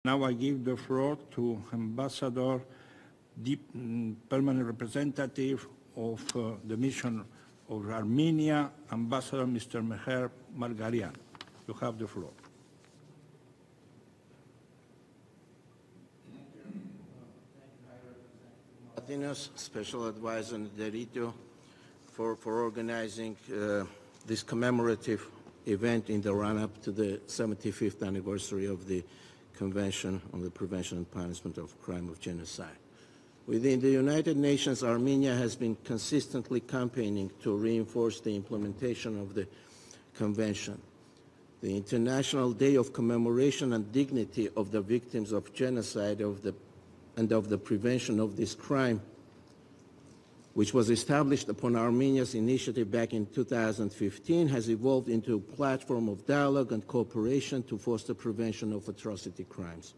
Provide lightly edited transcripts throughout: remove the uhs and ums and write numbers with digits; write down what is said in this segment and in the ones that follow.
Now I give the floor to Ambassador, Permanent Representative of the Mission of Armenia, Ambassador Mr. Mher Margaryan. You have the floor. Special Advisor Derito, for organizing this commemorative event in the run-up to the 75th anniversary of the Convention on the Prevention and Punishment of Crime of Genocide. Within the United Nations, Armenia has been consistently campaigning to reinforce the implementation of the Convention. The International Day of Commemoration and Dignity of the Victims of Genocide and of the Prevention of this crime, which was established upon Armenia's initiative back in 2015, has evolved into a platform of dialogue and cooperation to foster prevention of atrocity crimes.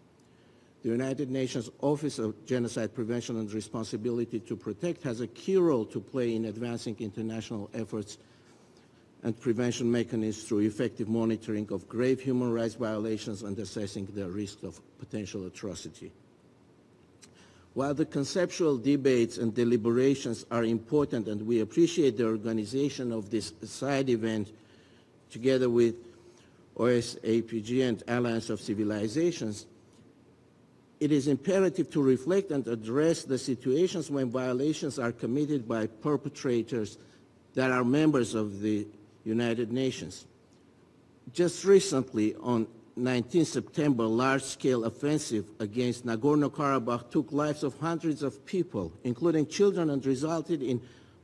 The United Nations Office of Genocide Prevention and Responsibility to Protect has a key role to play in advancing international efforts and prevention mechanisms through effective monitoring of grave human rights violations and assessing the risk of potential atrocity. While the conceptual debates and deliberations are important, and we appreciate the organization of this side event together with OSAPG and Alliance of Civilizations, it is imperative to reflect and address the situations when violations are committed by perpetrators that are members of the United Nations. Just recently, on 19 September, large-scale offensive against Nagorno-Karabakh took lives of hundreds of people, including children, and resulted in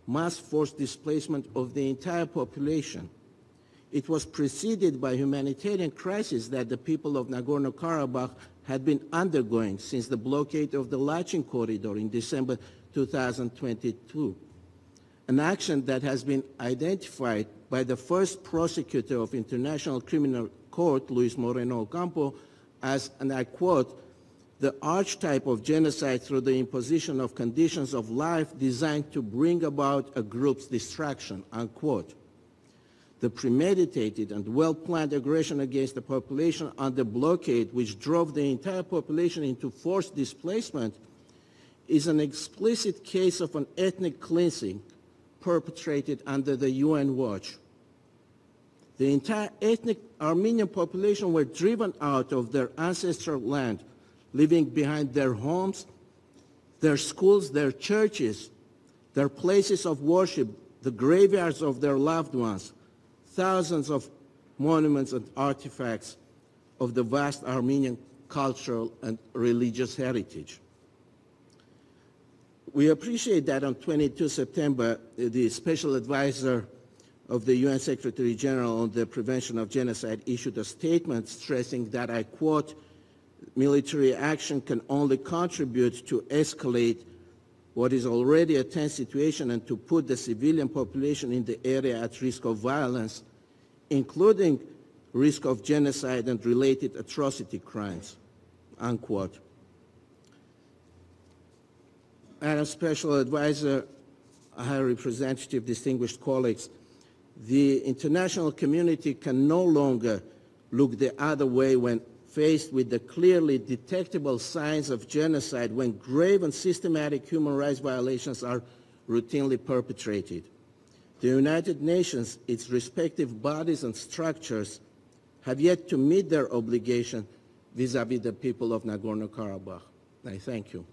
mass forced displacement of the entire population. It was preceded by humanitarian crisis that the people of Nagorno-Karabakh had been undergoing since the blockade of the Lachin corridor in December 2022, an action that has been identified by the first prosecutor of International Criminal Court, Luis Moreno Ocampo, as, and I quote, "the archetype of genocide through the imposition of conditions of life designed to bring about a group's destruction," unquote. The premeditated and well-planned aggression against the population under blockade, which drove the entire population into forced displacement, is an explicit case of an ethnic cleansing perpetrated under the UN watch. The entire ethnic Armenian population were driven out of their ancestral land, leaving behind their homes, their schools, their churches, their places of worship, the graveyards of their loved ones, thousands of monuments and artifacts of the vast Armenian cultural and religious heritage. We appreciate that on 22 September, the Special Advisor of the UN Secretary General on the Prevention of Genocide issued a statement stressing that, I quote, "military action can only contribute to escalate what is already a tense situation and to put the civilian population in the area at risk of violence, including risk of genocide and related atrocity crimes," unquote. Madam Special Advisor, High Representative, distinguished colleagues, the international community can no longer look the other way when faced with the clearly detectable signs of genocide, when grave and systematic human rights violations are routinely perpetrated. The United Nations, its respective bodies and structures, have yet to meet their obligation vis-à-vis the people of Nagorno-Karabakh. I thank you.